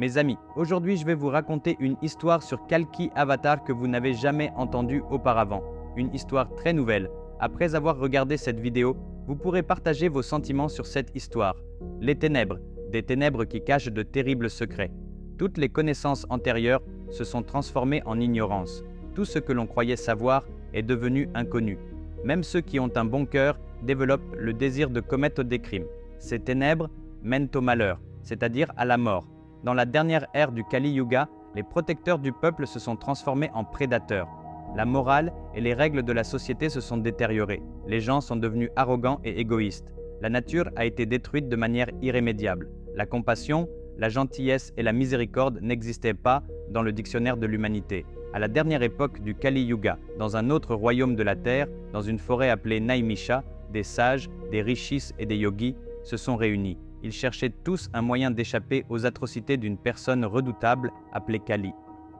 Mes amis, aujourd'hui je vais vous raconter une histoire sur Kalki Avatar que vous n'avez jamais entendue auparavant. Une histoire très nouvelle. Après avoir regardé cette vidéo, vous pourrez partager vos sentiments sur cette histoire. Les ténèbres, des ténèbres qui cachent de terribles secrets. Toutes les connaissances antérieures se sont transformées en ignorance. Tout ce que l'on croyait savoir est devenu inconnu. Même ceux qui ont un bon cœur développent le désir de commettre des crimes. Ces ténèbres mènent au malheur, c'est-à-dire à la mort. Dans la dernière ère du Kali Yuga, les protecteurs du peuple se sont transformés en prédateurs. La morale et les règles de la société se sont détériorées. Les gens sont devenus arrogants et égoïstes. La nature a été détruite de manière irrémédiable. La compassion, la gentillesse et la miséricorde n'existaient pas dans le dictionnaire de l'humanité. À la dernière époque du Kali Yuga, dans un autre royaume de la terre, dans une forêt appelée Naimisha, des sages, des rishis et des yogis se sont réunis. Ils cherchaient tous un moyen d'échapper aux atrocités d'une personne redoutable appelée Kali.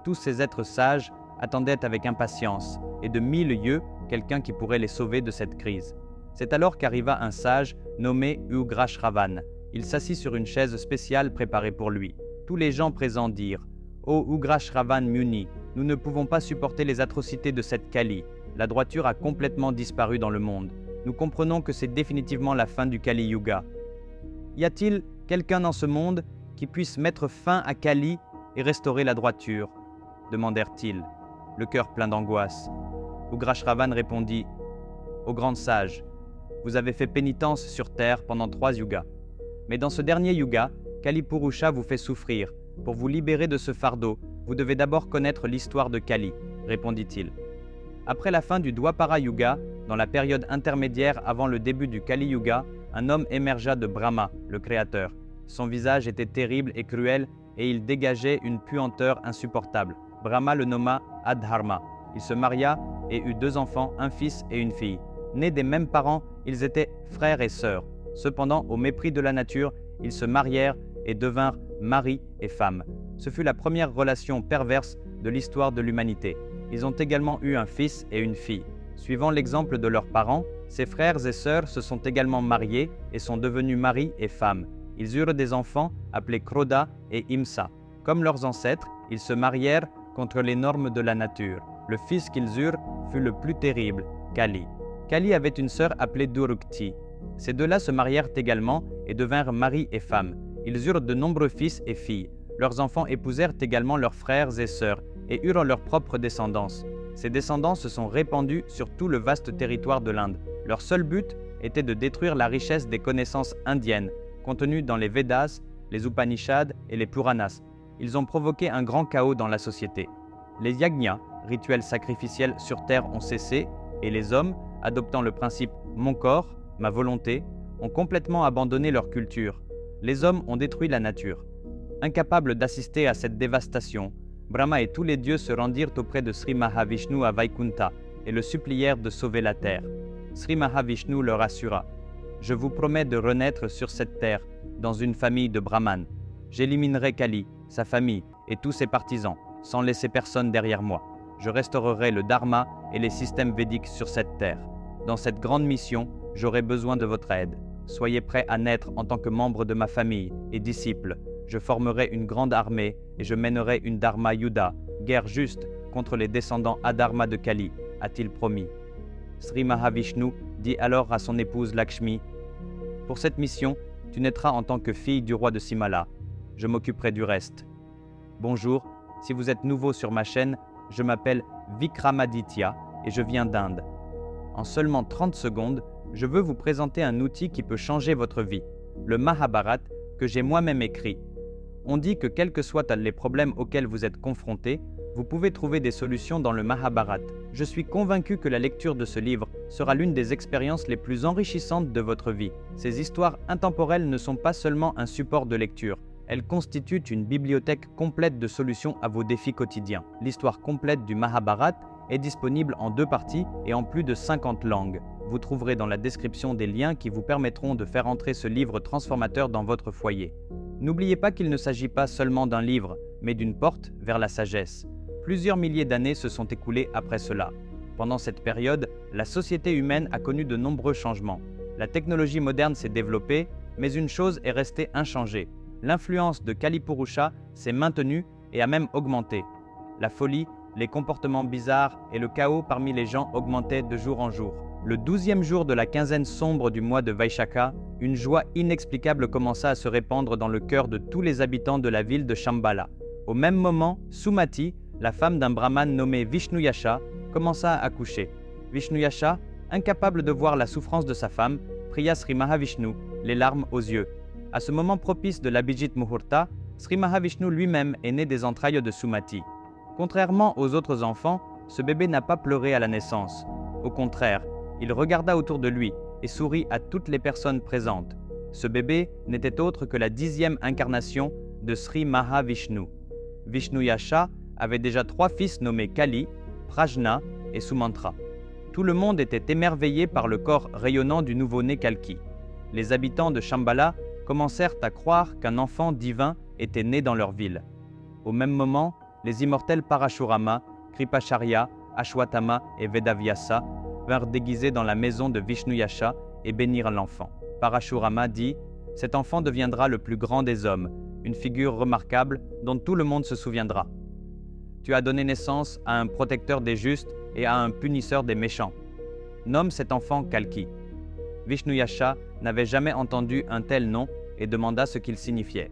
Tous ces êtres sages attendaient avec impatience et de 1000 yeux quelqu'un qui pourrait les sauver de cette crise. C'est alors qu'arriva un sage nommé Ugrashravan. Il s'assit sur une chaise spéciale préparée pour lui. Tous les gens présents dirent « Ô Ugrashravan Muni, nous ne pouvons pas supporter les atrocités de cette Kali. La droiture a complètement disparu dans le monde. Nous comprenons que c'est définitivement la fin du Kali Yuga. Y a-t-il quelqu'un dans ce monde qui puisse mettre fin à Kali et restaurer la droiture ?» demandèrent-ils, le cœur plein d'angoisse. Ugrashravan répondit « Ô grand sage, vous avez fait pénitence sur terre pendant 3 yugas. Mais dans ce dernier yuga, Kali Purusha vous fait souffrir. Pour vous libérer de ce fardeau, vous devez d'abord connaître l'histoire de Kali, répondit-il. Après la fin du Dwapara Yuga, dans la période intermédiaire avant le début du Kali Yuga, un homme émergea de Brahma, le Créateur. Son visage était terrible et cruel et il dégageait une puanteur insupportable. Brahma le nomma Adharma. Il se maria et eut 2 enfants, un fils et une fille. Nés des mêmes parents, ils étaient frères et sœurs. Cependant, au mépris de la nature, ils se marièrent et devinrent mari et femme. Ce fut la première relation perverse de l'histoire de l'humanité. Ils ont également eu un fils et une fille. Suivant l'exemple de leurs parents, ses frères et sœurs se sont également mariés et sont devenus mari et femme. Ils eurent des enfants appelés Krodha et Imsa. Comme leurs ancêtres, ils se marièrent contre les normes de la nature. Le fils qu'ils eurent fut le plus terrible, Kali. Kali avait une sœur appelée Durukti. Ces deux-là se marièrent également et devinrent mari et femme. Ils eurent de nombreux fils et filles. Leurs enfants épousèrent également leurs frères et sœurs et eurent leur propre descendance. Ces descendants se sont répandus sur tout le vaste territoire de l'Inde. Leur seul but était de détruire la richesse des connaissances indiennes, contenues dans les Védas, les Upanishads et les Puranas. Ils ont provoqué un grand chaos dans la société. Les yagnas, rituels sacrificiels sur terre, ont cessé et les hommes, adoptant le principe « mon corps, ma volonté », ont complètement abandonné leur culture. Les hommes ont détruit la nature. Incapables d'assister à cette dévastation, Brahma et tous les dieux se rendirent auprès de Sri Mahavishnu à Vaikunta et le supplièrent de sauver la terre. Sri Mahavishnu leur assura « Je vous promets de renaître sur cette terre, dans une famille de brahmanes. J'éliminerai Kali, sa famille et tous ses partisans, sans laisser personne derrière moi. Je restaurerai le dharma et les systèmes védiques sur cette terre. Dans cette grande mission, j'aurai besoin de votre aide. Soyez prêts à naître en tant que membre de ma famille et disciples. Je formerai une grande armée et je mènerai une Dharma Yuddha, guerre juste contre les descendants Adharma de Kali, a-t-il promis. Sri Mahavishnu dit alors à son épouse Lakshmi « Pour cette mission, tu naîtras en tant que fille du roi de Simala. Je m'occuperai du reste. Bonjour, si vous êtes nouveau sur ma chaîne, je m'appelle Vikramaditya et je viens d'Inde. En seulement 30 secondes, je veux vous présenter un outil qui peut changer votre vie, le Mahabharat que j'ai moi-même écrit. On dit que quels que soient les problèmes auxquels vous êtes confrontés, vous pouvez trouver des solutions dans le Mahabharat. Je suis convaincu que la lecture de ce livre sera l'une des expériences les plus enrichissantes de votre vie. Ces histoires intemporelles ne sont pas seulement un support de lecture, elles constituent une bibliothèque complète de solutions à vos défis quotidiens. L'histoire complète du Mahabharat est disponible en 2 parties et en plus de 50 langues. Vous trouverez dans la description des liens qui vous permettront de faire entrer ce livre transformateur dans votre foyer. N'oubliez pas qu'il ne s'agit pas seulement d'un livre, mais d'une porte vers la sagesse. Plusieurs milliers d'années se sont écoulées après cela. Pendant cette période, la société humaine a connu de nombreux changements. La technologie moderne s'est développée, mais une chose est restée inchangée, l'influence de Kalipurusha s'est maintenue et a même augmenté. La folie, les comportements bizarres et le chaos parmi les gens augmentaient de jour en jour. Le 12e jour de la quinzaine sombre du mois de Vaishakha, une joie inexplicable commença à se répandre dans le cœur de tous les habitants de la ville de Shambhala. Au même moment, Sumati, la femme d'un brahmane nommé Vishnuyasha, commença à accoucher. Vishnuyasha, incapable de voir la souffrance de sa femme, pria Sri Mahavishnu, les larmes aux yeux. À ce moment propice de l'Abhijit Muhurta, Sri Mahavishnu lui-même est né des entrailles de Sumati. Contrairement aux autres enfants, ce bébé n'a pas pleuré à la naissance. Au contraire, il regarda autour de lui et sourit à toutes les personnes présentes. Ce bébé n'était autre que la 10e incarnation de Sri Mahavishnu. Vishnuyasha avait déjà 3 fils nommés Kali, Prajna et Sumantra. Tout le monde était émerveillé par le corps rayonnant du nouveau-né Kalki. Les habitants de Shambhala commencèrent à croire qu'un enfant divin était né dans leur ville. Au même moment, les immortels Parashurama, Kripacharya, Ashwatthama et Vedavyasa vinrent déguisés dans la maison de Vishnuyasha et bénirent l'enfant. Parashurama dit « Cet enfant deviendra le plus grand des hommes, une figure remarquable dont tout le monde se souviendra. Tu as donné naissance à un protecteur des justes et à un punisseur des méchants. Nomme cet enfant Kalki. » Vishnuyasha n'avait jamais entendu un tel nom et demanda ce qu'il signifiait.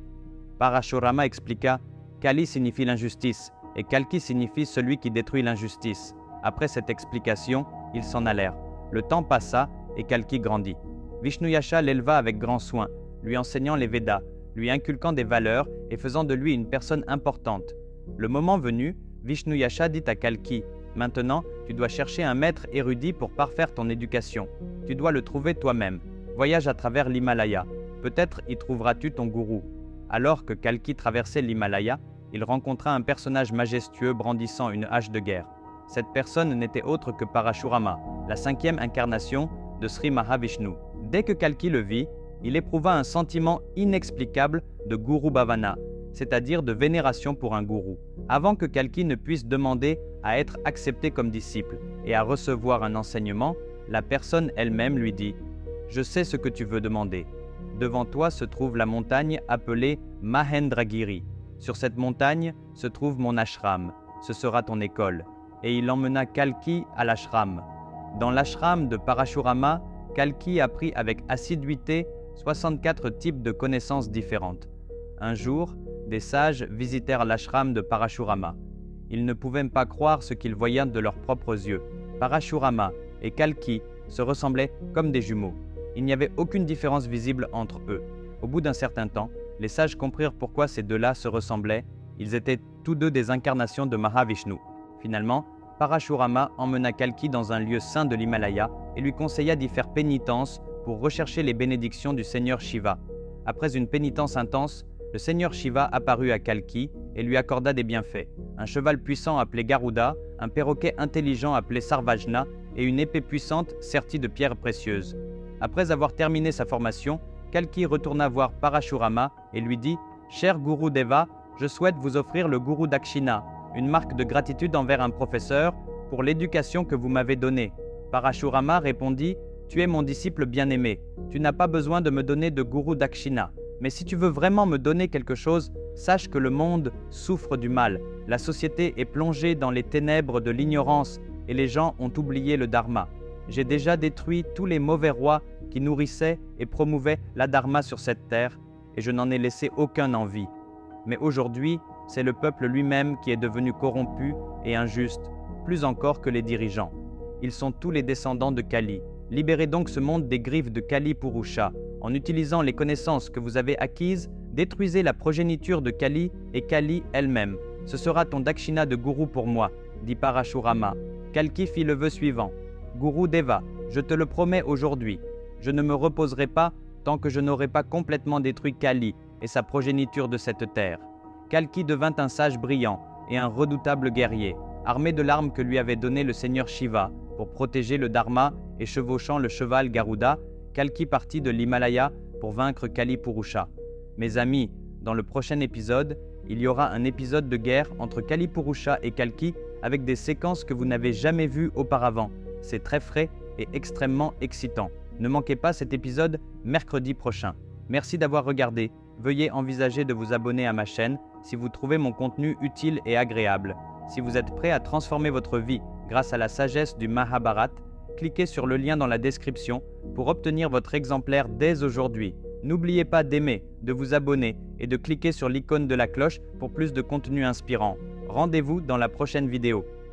Parashurama expliqua « Kali signifie l'injustice et Kalki signifie celui qui détruit l'injustice. » Après cette explication, ils s'en allèrent. Le temps passa et Kalki grandit. Vishnuyasha l'éleva avec grand soin, lui enseignant les Védas, lui inculquant des valeurs et faisant de lui une personne importante. Le moment venu, Vishnuyasha dit à Kalki « Maintenant, tu dois chercher un maître érudit pour parfaire ton éducation. Tu dois le trouver toi-même. Voyage à travers l'Himalaya. Peut-être y trouveras-tu ton gourou. » Alors que Kalki traversait l'Himalaya, il rencontra un personnage majestueux brandissant une hache de guerre. Cette personne n'était autre que Parashurama, la 5e incarnation de Sri Mahavishnu. Dès que Kalki le vit, il éprouva un sentiment inexplicable de Guru Bhavana, c'est-à-dire de vénération pour un gourou. Avant que Kalki ne puisse demander à être accepté comme disciple et à recevoir un enseignement, la personne elle-même lui dit « Je sais ce que tu veux demander. Devant toi se trouve la montagne appelée Mahendragiri. Sur cette montagne se trouve mon ashram. Ce sera ton école. » Et il emmena Kalki à l'ashram. Dans l'ashram de Parashurama, Kalki apprit avec assiduité 64 types de connaissances différentes. Un jour, des sages visitèrent l'ashram de Parashurama. Ils ne pouvaient pas croire ce qu'ils voyaient de leurs propres yeux. Parashurama et Kalki se ressemblaient comme des jumeaux. Il n'y avait aucune différence visible entre eux. Au bout d'un certain temps, les sages comprirent pourquoi ces deux-là se ressemblaient. Ils étaient tous deux des incarnations de Mahavishnu. Finalement, Parashurama emmena Kalki dans un lieu saint de l'Himalaya et lui conseilla d'y faire pénitence pour rechercher les bénédictions du Seigneur Shiva. Après une pénitence intense, le Seigneur Shiva apparut à Kalki et lui accorda des bienfaits. Un cheval puissant appelé Garuda, un perroquet intelligent appelé Sarvajna et une épée puissante sertie de pierres précieuses. Après avoir terminé sa formation, Kalki retourna voir Parashurama et lui dit « Cher Guru Deva, je souhaite vous offrir le Guru Dakshina, une marque de gratitude envers un professeur pour l'éducation que vous m'avez donnée. » Parashurama répondit « Tu es mon disciple bien-aimé, tu n'as pas besoin de me donner de Guru Dakshina. Mais si tu veux vraiment me donner quelque chose, sache que le monde souffre du mal. La société est plongée dans les ténèbres de l'ignorance et les gens ont oublié le dharma. J'ai déjà détruit tous les mauvais rois qui nourrissaient et promouvaient la dharma sur cette terre et je n'en ai laissé aucun en vie. Mais aujourd'hui, c'est le peuple lui-même qui est devenu corrompu et injuste, plus encore que les dirigeants. Ils sont tous les descendants de Kali. Libérez donc ce monde des griffes de Kalipurusha. En utilisant les connaissances que vous avez acquises, détruisez la progéniture de Kali et Kali elle-même. Ce sera ton dakshina de gourou pour moi, dit Parashurama. Kalki fit le vœu suivant. Guru Deva, je te le promets aujourd'hui. Je ne me reposerai pas tant que je n'aurai pas complètement détruit Kali et sa progéniture de cette terre. Kalki devint un sage brillant et un redoutable guerrier, armé de l'arme que lui avait donnée le Seigneur Shiva pour protéger le Dharma et chevauchant le cheval Garuda, Kalki partit de l'Himalaya pour vaincre Kalipurusha. Mes amis, dans le prochain épisode, il y aura un épisode de guerre entre Kalipurusha et Kalki avec des séquences que vous n'avez jamais vues auparavant. C'est très frais et extrêmement excitant. Ne manquez pas cet épisode mercredi prochain. Merci d'avoir regardé veuillez envisager de vous abonner à ma chaîne si vous trouvez mon contenu utile et agréable. Si vous êtes prêt à transformer votre vie grâce à la sagesse du Mahabharat, cliquez sur le lien dans la description pour obtenir votre exemplaire dès aujourd'hui. N'oubliez pas d'aimer, de vous abonner et de cliquer sur l'icône de la cloche pour plus de contenu inspirant. Rendez-vous dans la prochaine vidéo.